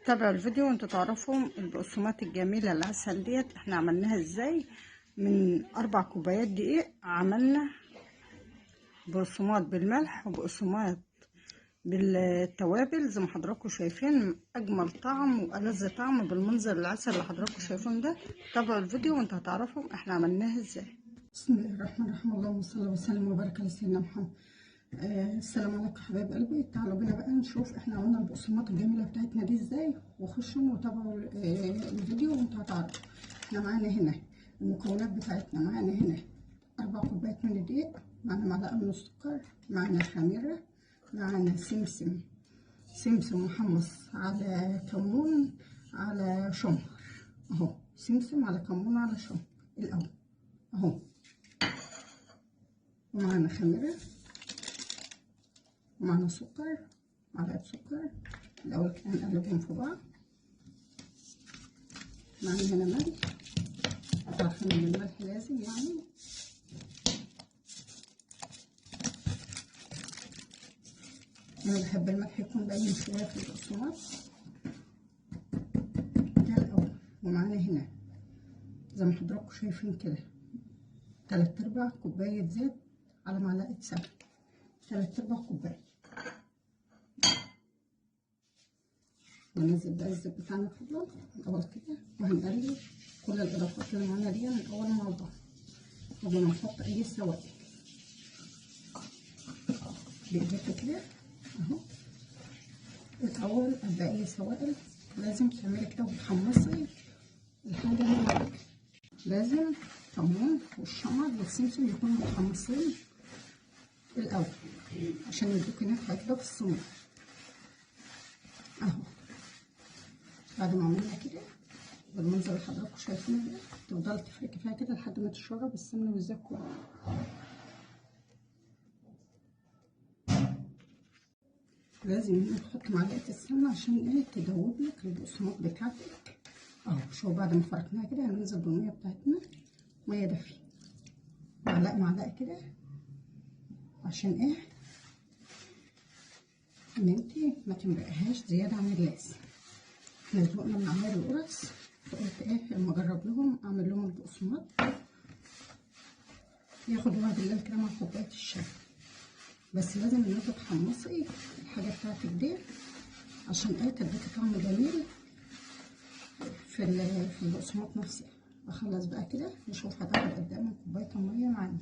تابعوا الفيديو وانتوا تعرفوا البقسماط الجميلة العسل ديت احنا عملناها ازاي. من 4 كوبايات دقيق عملنا بقسماط بالملح وبقسماط بالتوابل زي ما حضراتكم شايفين، اجمل طعم والذ طعم بالمنظر العسل اللي حضراتكم شايفين ده. تابعوا الفيديو وانتوا هتعرفوا احنا عملناها ازاي. بسم الله الرحمن الرحيم، اللهم صل وسلم وبارك على سيدنا محمد. السلام عليكم حبايب قلبي. تعالوا بينا بقى نشوف احنا عملنا البقسماط الجميله بتاعتنا دي ازاي، وخشوا وتابعوا الفيديو وانتوا هتعرفوا. احنا معانا هنا المكونات بتاعتنا. معانا هنا 4 كوبايات من الدقيق، معانا معلقه من السكر، معانا خميره، معانا سمسم محمص على كمون على شمر اهو. سمسم على كمون على شمر الاول اهو. ومعانا خميره ومعنا سكر، معلقة سكر. الأول كده هنقلبهم في بعض. معنا هنا ملح، عارفين إن الملح لازم يعني. أنا بحب الملح يكون باين شوية في البقسماط ده الأول. ومعنا هنا زي ما حضراتكم شايفين كده 3/4 كوباية زيت على معلقة سمنة، 3/4 كوباية. وننزل بقى الزيت بتاعنا في الأول كده، وهنقلب كل الإضافات اللي معانا دي من أول مع بعض قبل ما نحط أي سوائل. بإيديكوا كده أهو. الأول قبل أي سوائل لازم تعملي كده وتحمصي الحاجة اللي معاك. لازم الكمون والشمر والسمسم يكونوا متحمصين الأول عشان يدوكي نكهة كده في الصينية أهو. بعد ما عملنا كده بالمنظر اللي حضراتكم شايفينه ده، تفضلي تفركي فيها كده لحد ما تشرب السمنه والزيت كله. لازم تحطي معلقه السمنه عشان ايه؟ تدوب لك البقسماط بتاعتك اهو. شوفوا بعد ما فركناها كده هننزل بالميه بتاعتنا، ميه دافيه، معلقه كده. عشان ايه؟ ان انتي ما تمرقهاش زياده عن اللازم. احنا ذوقنا من عمايل القرص، فقلت ايه اما اجرب لهم اعمل لهم البقسماط ياخد وقت بالليل كده مع كوبايه الشاي. بس لازم ان انت تحمصي الحاجه بتاعتك دي عشان ايه؟ تديكي طعم جميل في البقسماط نفسه. اخلص بقى كده نشوف هتاخد قد ايه من كوبايه الميه معانا.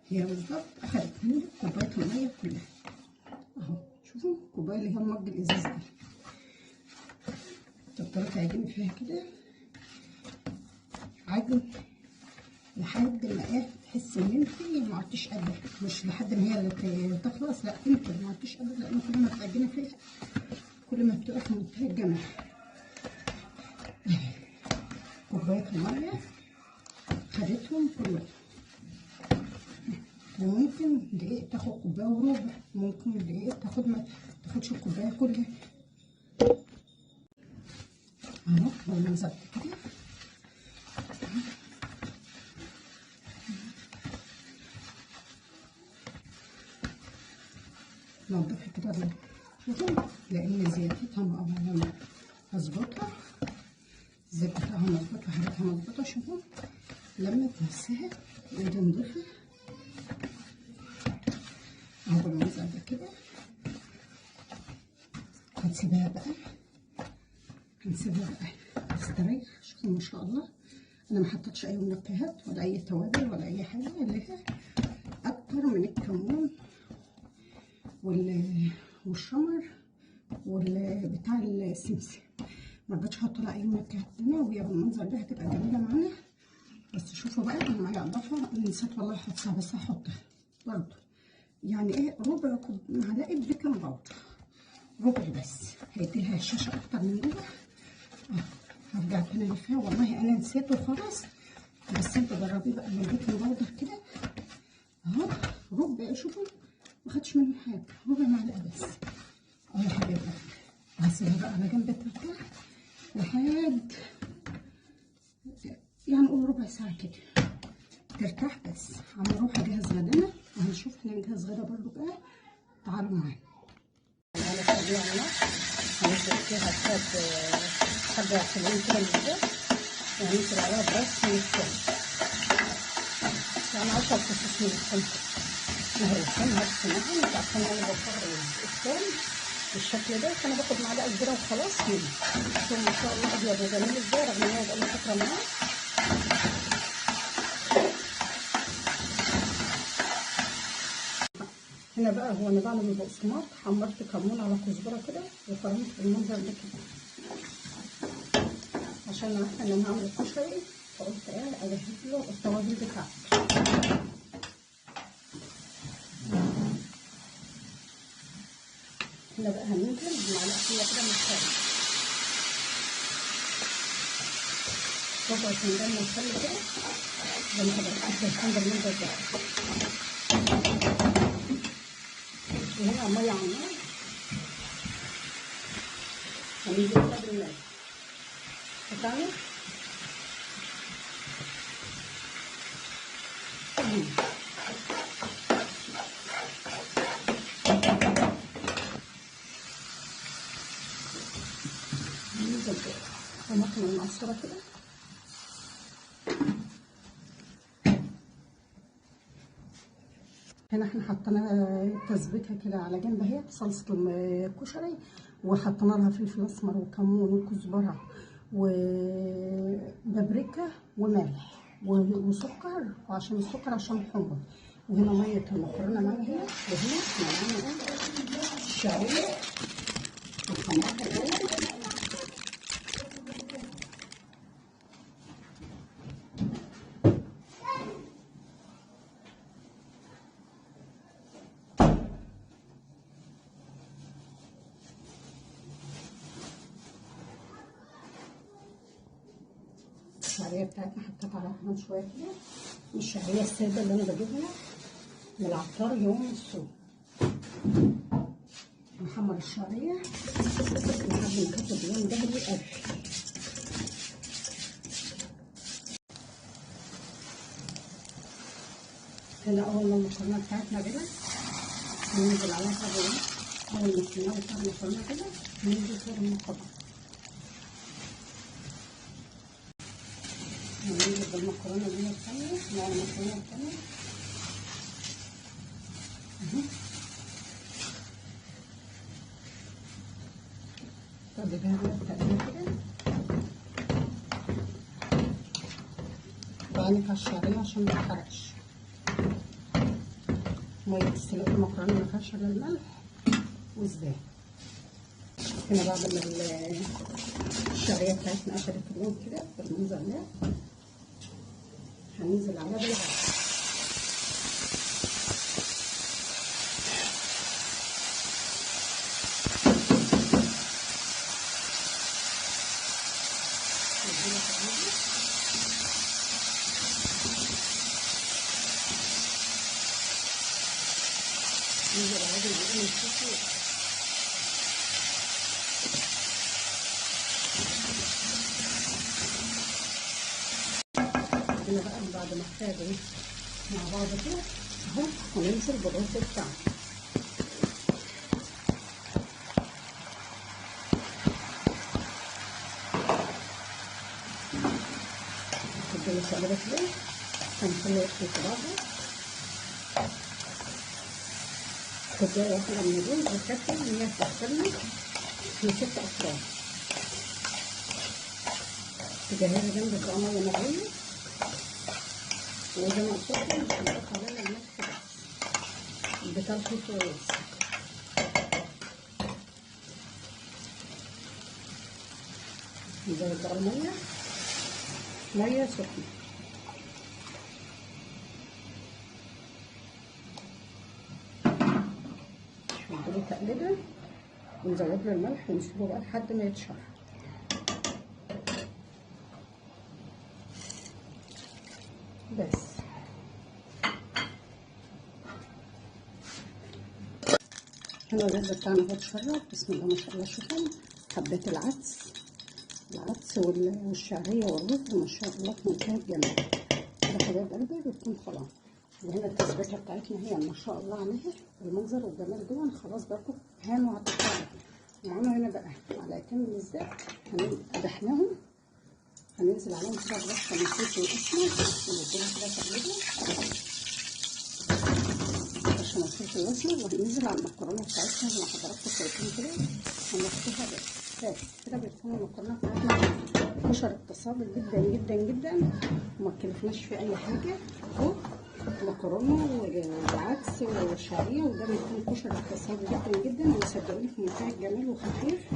هي بالظبط اخدت مني كوبايه الميه كلها اهو. شوفوا الكوبايه اللي هي المج الازاز دي. تفضلي تعجني فيها كده عجن لحد ما ايه؟ تحسي ان انت ما عدتيش قادره. مش لحد ما هي اللي تخلص، لا انت ما عدتيش قادره، لان كل ما تعجني فيها كل ما بتبقى في منتهى الجمال. كوبايه الميه خدتهم كلهم. وممكن دقيق تاخد كوبايه وربع، ممكن دقيق تاخد ما تاخدش الكوبايه كلها اهو. بالمنظر كده نضفي كده. شوفوا لان زيادتها مظبوطه، الزيت بتاعها مظبوط وحاجتها مظبوطه. شوفوا لما تمسها وتنضفي اهو بالمنظر ده كده. هنسيبها بقى تستريح. شوفوا ما شاء الله انا ما حطيتش اي منكهات ولا اي توابل ولا اي حاجه، اللي هي اكتر من الكمون والشمر والبتاع السمسم. ما رضيتش احط لها اي منكهات تانيه، وهي بالمنظر ده هتبقى جميله معانا. بس شوفوا بقى انا معايا اضافه نسيت والله احطها، بس هحطها برضه. يعني ايه؟ ربع معلقه بيكنج باودر، ربع بس، هيديلها الشاشه اكتر من جوه. هرجع تاني الفها، والله انا نسيته خلاص، بس انتوا جربيه بقى من البيكنج باودر كده اهو. ربع، شوفوا ما خدش منه حاجه، ربع معلقه بس اهو يا حبيبي. هسيبها بقى على جنب ترتاح لحد يعني نقول ربع ساعه كده ترتاح. بس هنروح اجهز غدانا وهنشوف هنجهز غدا برضو بقى. تعالوا معايا. على سريع النار هنزل فيها حبة حلوين كده من الزيت، وهننزل عليها براس من الثوم، يعني 10 فصوص من الثوم مهروسين هرسناهم. انتوا عارفين انا بفرق الثوم بالشكل ده، فانا باخد معلقة كبيرة وخلاص منه. الثوم ما شاء الله ابيض وجميل ازاي، رغم ان هو بقاله فترة معاه. هنا بقى هو انا بعمل البقسماط، حمرت كمون على كزبره كده وفرمت بالمنظر ده كده، عشان عارفه ان انا هعمل الكشري، فقلت اجهز له التوابل بتاعته. هنا بقى هننزل بمعلقه كده من الخل، ربع فنجان من الخل كده زي ما حضرتك شايفين بالمنظر ده. وهنا ميه على النار، هننزل كده بالماء بتاعنا. هننزل طماطم المعصرة كده، هنا احنا حطينا تسبيكه كده على جنب اهي صلصه الكشري، وحطينا لها فلفل اسمر وكمون وكزبره وبابريكا وملح وسكر، وعشان السكر عشان حمض. وهنا ميه المكرونه معانا هنا، وهنا معانا الشعريه وحمرها الاول. الشعريه بتاعتنا حطيت عليها كمان شويه كده، مش الشعريه الساده اللي انا بجيبها من العطار يوم السوق. نحمر الشعريه لحد ما تاخد لون ذهبي قوي. هنا اول ما المكرونه بتاعتنا كده هننزل عليها كده، اول ما تسيبها وتاخد المكرونه كده هننزل فيها بالمقطع، هننزل بالمكرونه دي الثانيه مع المكرونه الثانيه اهي. تقلبها بالتقليبه كده، وعينك على الشعريه عشان ما تتحرقش. ميه سلق المكرونه ما فيهاش الا الملح والزيت. هنا بعد ما الشعريه بتاعتنا اخدت اللون كده بالمنظر ده، هننزل عليها بالعسل. ننزل عليها بالبقول الفلفل. هنا بقى بعد ما احتاجوا مع بعض كده اهو، هننزل بالرز بتاعنا. نديله تقليبه كده، هنخليه يغسل في بعضه. كوبايه واحده من الرز بتكفي ان هي تغسلنا في 6 افراد. تجهزي جنبك بقى ميه مغليه، وزي ما قلت لكم مش هنحط عليها الملح بس، بتلخيص الرز. نزود بقى ميه سخنه، نديله تقليبه ونزود له الملح ونسيبه بقى لحد ما يتشرب. بس هنا الرز بتاعنا اهو اتشرب، بسم الله ما شاء الله. شوفوا حبات العدس والشعريه والرز ما شاء الله في منتهى الجمال. ده حبايب قلبي بتكون خلاص. وهنا التسبيكه بتاعتنا هي ما شاء الله عليها المنظر والجمال دول خلاص بقوا هانوا على الطعام. معانا هنا بقى معلقتين من الزيت هندحناهم، هننزل عليهم كده برشه من فلفل اسمر ونديها كده تقليبه برشه من الفلفل الاسمر، وهننزل على المكرونه بتاعتنا زي ما حضراتكم شايفين كده هنحطها بس كده بتكون المكرونه بتاعتنا كشر التصابل جدا جدا جدا وما تكلفناش في اي حاجه اهو. مكرونه وعدس وشعريه وده بيكون كشر التصابل جدا جدا وصدقوني في منتهى الجمال وخفيف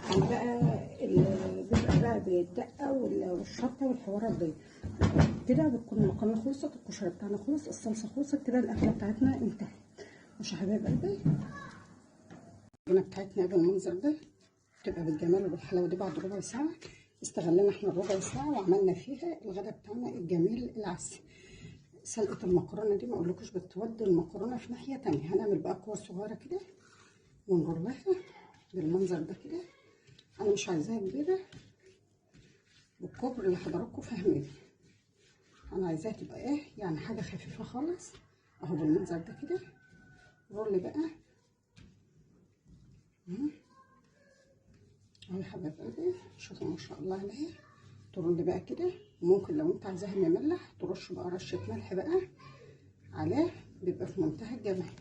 عن بقى بيبقى بقى بالدقه والشطه والحوارات دي. كده بتكون المكرونه خلصت، الكشري بتاعنا خلص، الصلصه خلصت، كده الاكله بتاعتنا انتهت. مش يا حبايب قلبي العجينه بتاعتنا بالمنظر ده بتبقى بالجمال وبالحلاوه دي بعد ربع ساعه. استغلنا احنا الربع ساعه وعملنا فيها الغدا بتاعنا الجميل العسل. سلقه المكرونه دي ما اقولكوش بتودي المكرونه في ناحيه تانية. هنعمل بقى كور صغيره كده ونرلها بالمنظر ده كده. انا مش عايزاها كبيره بالكبر اللي حضراتكم فاهمين، انا عايزاها تبقى ايه يعني حاجه خفيفه خالص اهو بالمنظر ده كده. رول بقى اهو يا حبايب قلبي شوفوا ما شاء الله عليها. ترول بقى كده، وممكن لو انت عايزاها مملح ترش بقى رشه ملح بقى عليه بيبقى في منتهى الجمال.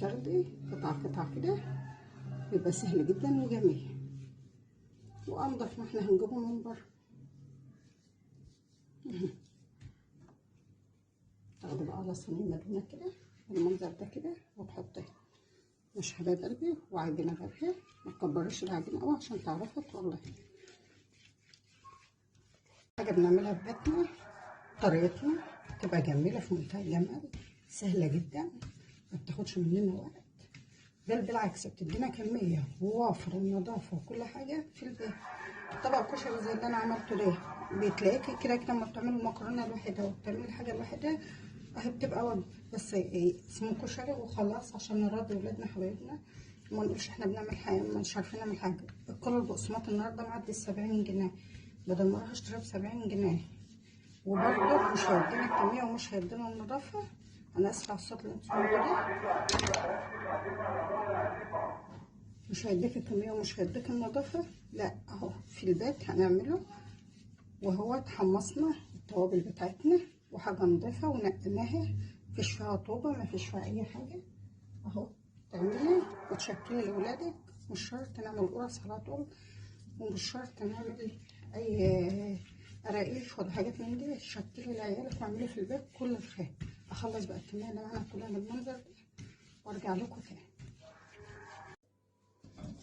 تاخدي قطع قطع كده بيبقى سهل جدا وجميل وانضف ما احنا هنجيبه من بره. تاخدي بقى على صينيه مدهونه كده بالمنظر ده كده وتحطيها. مش حبايب قلبي وعجينه غيرها ما تكبريش العجينه قوي عشان تعرفي تطلعي. حاجه بنعملها في بيتنا طريقتنا تبقى جميله في منتهى الجمال سهله جدا ما بتاخدش مننا وقت، بل بالعكس بتدينا كميه ووفر ونظافه وكل حاجه في البيت. طبق كشري زي اللي انا عملته ده بتلاقيكي كده كده لما بتعملي المكرونه لوحدها وبتعملي الحاجه لوحدها اهي بتبقى وجبه بس اسمه كشري وخلاص عشان نراضي ولادنا حبايبنا وما نقولش احنا بنعمل حاجه مش عارفين نعمل حاجه. الكيلو البقسماط النهارده معدي ال70 جنيه بدل ما اروح اشتريه ب70 جنيه وبرده مش هيدينا الكميه ومش هيدينا النظافه. انا اسفه على الصوت اللي انتوا سمعتوه ده، مش هيديك الكميه ومش هيديك النظافه. لا اهو في البيت هنعمله وهو تحمصنا التوابل بتاعتنا وحاجه نضيفه ونقيناها مفيش فيها طوبه مفيش فيها اي حاجه اهو. تعملي وتشكلي لاولادك مش شرط نعمل قرص على طول ومش شرط نعمل اي قراقيش ولا حاجات من دي. شكلي لعيالك واعملي في البيت كل الخير. اخلص بقى الكميه اللي معانا كلها بالمنظر ده وارجع لكم تاني.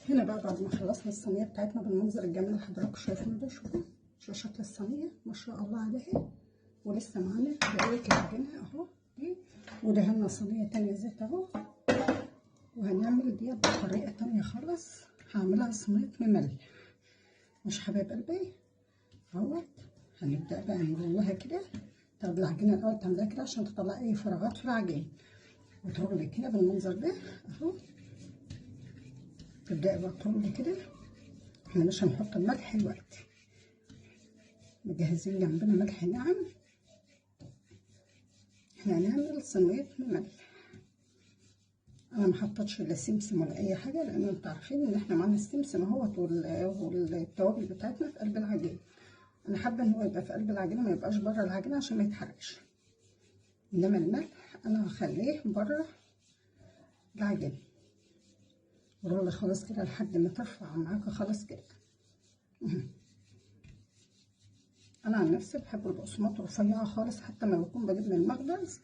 هنا بقى بعد ما خلصنا الصينيه بتاعتنا بالمنظر الجميل اللي حضراتكم شايفينه ده، شوفوا شكل الصينيه ما شاء الله عليها. ولسه معانا بقيه العجينه اهو دي، ودهنا صينيه تانيه زيت اهو. وهنعمل ديت بطريقه تانيه خالص هعملها صينيه مملح. مش حبايب قلبي اهوت هنبدا بقى نرولها كده. تاخدي العجينه الاول تعمليها كده عشان تطلعي اي فراغات في العجين وترولي كده بالمنظر ده اهو. تبداي بقى ترولي كده. احنا مش هنحط الملح دلوقتي، مجهزين جنبنا ملح ناعم. احنا هنعمل صينيه مملح. انا ما حطيتش لا سمسم ولا اي حاجه لان انتوا عارفين ان احنا معانا السمسم اهوت والتوابل بتاعتنا في قلب العجينه. انا حابه ان هو يبقى في قلب العجينه ما يبقاش بره العجينه عشان ما يتحرقش، انما الملح انا هخليه بره العجينه. ورولي خالص كده لحد ما ترفع معاكي خالص كده. انا عن نفسي بحب البقسماط رفيعه خالص حتى ما بكون بجيب من المخبز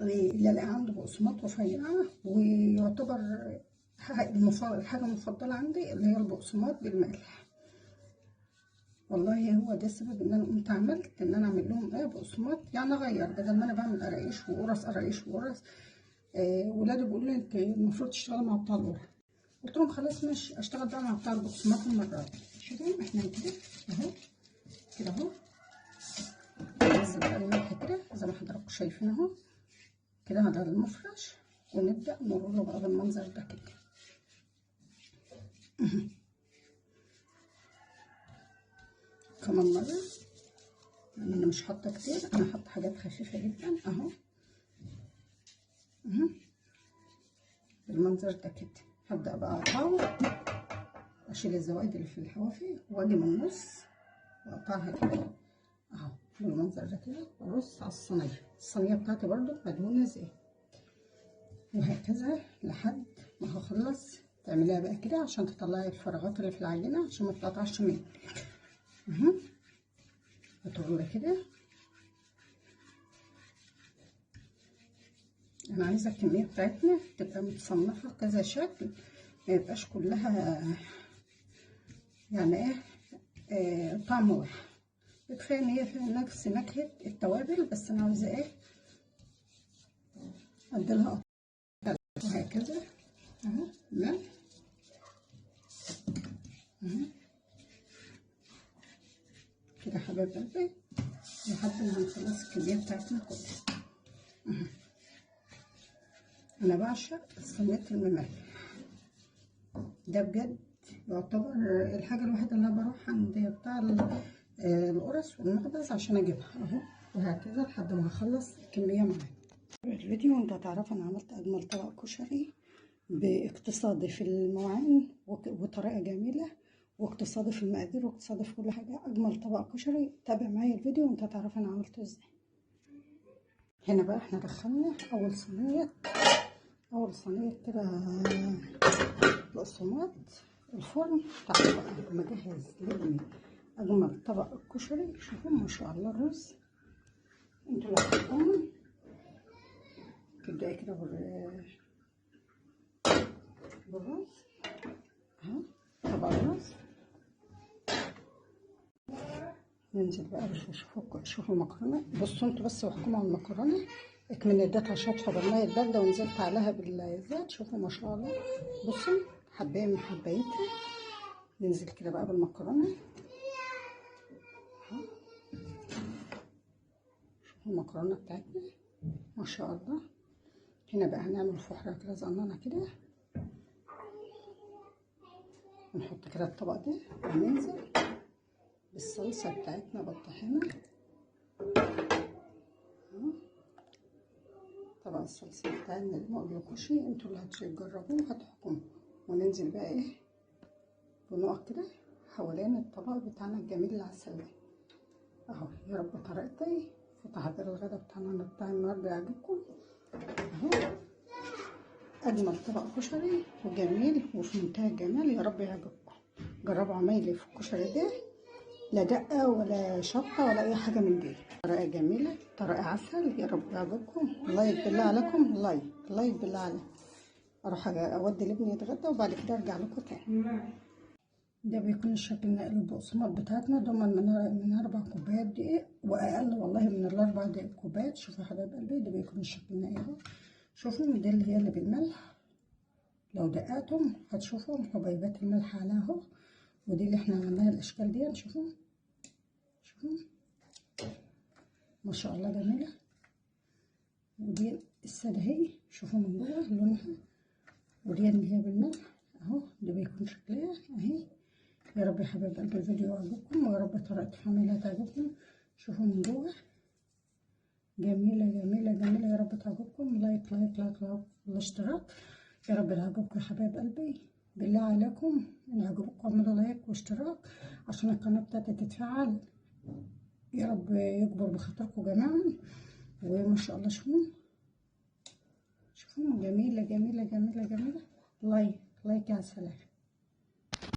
اللي الاقي عنده بقسماط رفيعه. ويعتبر الحاجه المفضله عندي اللي هي البقسماط بالملح. والله هو ده السبب ان انا قمت عملت ان انا اعمل لهم ايه بقسماط يعني اغير بدل ما انا بعمل قراقيش وقرص قراقيش وقرص. ولادي بيقولوا لي انت المفروض تشتغلي مع بتاع القرص. قلت لهم خلاص ماشي اشتغل بقى مع بتاع البقسماط المره دي. شوفوا احنا كده اهو كده اهو. ننزل بقى الملح كده زي ما حضراتكم شايفين اهو كده على المفرش ونبدا نروله بقى بالمنظر ده كده. كمان مره يعني انا مش حاطه كتير، انا حاطه حاجات خفيفه جدا اهو. بالمنظر ده كده هبدا بقى اقطعه، اشيل الزوائد اللي في الحوافي واجي من النص واقطعها كده اهو بالمنظر ده كده، وارص على الصينيه بتاعتي برضو مدهونه زي، وهكذا لحد ما هخلص. تعمليها بقى كده عشان تطلعي الفراغات اللي في العجينه عشان ما تقطعش منك. هتغلى كده. انا عايزه الكميه بتاعتنا تبقى متصنفه كذا شكل، ما يبقاش كلها يعني طعم واحد. كفايه ان هي فيها نفس نكهه التوابل، بس انا عايزه اديلها وهكذا اهو. ملح كده حبايب قلبي لحد ما هنخلص الكميه بتاعتنا كلها. انا بعشق صينيه المملح ده بجد، يعتبر الحاجه الوحيده اللي انا بروح عند بتاع القرص والمخبز عشان اجيبها اهو. وهكذا لحد ما هخلص الكميه معايا. الفيديو انت هتعرف انا عملت اجمل طبق كشري باقتصادي في المواعين وطريقه جميله، واقتصادي في المقادير واقتصادي في كل حاجه. اجمل طبق كشري. تابع معايا الفيديو وانت هتعرف انا عملته ازاي. هنا بقى احنا دخلنا اول صينيه كده بقسماط الفرن. تعالوا بقى مجهز لابني اجمل طبق الكشري. شوفوا ما شاء الله الرز، انتوا اللي هتحطوهم. تبداي كده بالرز اهو، طبق الرز. ننزل بقى شوفوا المكرونه. بصوا انتوا بس واحكموا على المكرونه، اكمن اديتها شطفه بالميه البارده ونزلت عليها بالزيت. شوفوا ما شاء الله. بصوا حبايه من حبايتها. ننزل كده بقى بالمكرونه اهو. شوفوا المكرونه بتاعتنا ما شاء الله. هنا بقى هنعمل فحرة كده صغننة كده، ونحط كده الطبق ده وننزل بالصلصة بتاعتنا بالطحينة طبق الصلصة بتاعنا اللي مقلقوش، انتوا اللي هتجربوه هتحكموا. وننزل بقى بنقط كده حوالين الطبق بتاعنا الجميل العسل ده اهو. يا رب طريقتي في تحضير الغدا بتاعنا بتاع النهارده يعجبكم اهو. اجمل طبق كشري وجميل وفي منتهى الجمال. يا رب يعجبكم. جربوا عمايلي في الكشري ده، لا دقه ولا شطه ولا اي حاجه من دي. طريقه جميله، طريقه عسل. يا رب يعجبكم. لايك بالله عليكم، لايك بالله عليكم. اروح اودي لابني يتغدى وبعد كده ارجع لكم تاني. ده بيكون الشكل نقل البقسماط بتاعتنا. ضمن من 4 كوبايات دقيق واقل والله من ال4 كوبايات. شوفوا يا حبايب قلبي ده بيكون الشكل النقي اهو. شوفوا دي اللي هي اللي بالملح، لو دققتم هتشوفوا حبيبات الملح عليها اهو. ودي اللي احنا عملناها الاشكال دي. شوفوا ما شاء الله جميله. ودي الساده اهي، شوفوا من جوه لونها. ودي اللي هي بالملح اهو. ده بيكون شكلها اهي. يا رب يا حبايب قلبي الفيديو يعجبكم، ويا رب طريقه عملها تعجبكم. شوفوا من جوه جميله جميله جميله. يا رب تعجبكم. لايك الاشتراك. يا رب يعجبكم يا حبايب قلبي. بالله عليكم ان يعجبكم اعملوا لايك واشتراك عشان القناه بتاعتي تتفعل. يا رب يكبر بخاطركم جميعا. وما شاء الله شوفوا جميله جميله جميله جميله. لايك يا سلام.